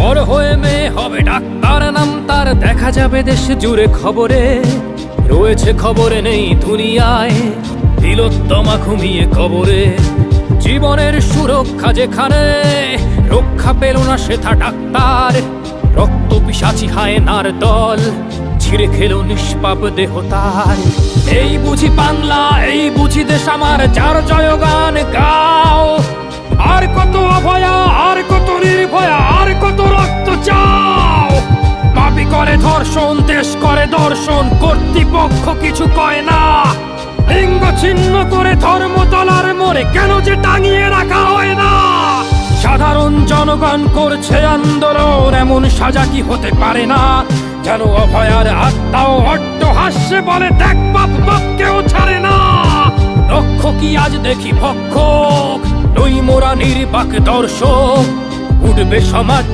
বড় হয়ে মেয়ে হবে ডাক্তার, নাম তার দেখা যাবে দেশ জুড়ে খবরে। রয়েছে খবরে নেই দুনিয়ায়, তিলোত্তমা ঘুমিয়ে কবরে। জীবনের সুরক্ষা যেখানে, রক্ষা পেল না সেথা ডাক্তার। রক্ত পিশাচি হায়নার দল, ছিঁড়ে খেলো নিষ্পাপ দেহ তার। এই বুঝি বাংলা, এই বুঝি দেশ আমার, যার জয়গান গাও। আর কত অভয়া, আর কত নির্ভয়া, আর কত রক্ত চাও। পাপী করে ধর্ষণ, দেশ করে দর্শন, কর্তৃপক্ষ কিছু কয় না। লিঙ্গ ছিন্ন করে ধর্মতলার মোড়ে কেন যে টাঙিয়ে রাখা হয় না। সাধারণ জনগণ করছে আন্দোলন, এমন সাজা কি হতে পারে না। যেন অভয়ার আত্মাও অট্টহাস্যে বলে, দেখ বাপ বাপকেও ছাড়ে না। রক্ষকই আজ দেখি ভক্ষক, নই মোরা নির্বাক দর্শক। উঠবে সমাজ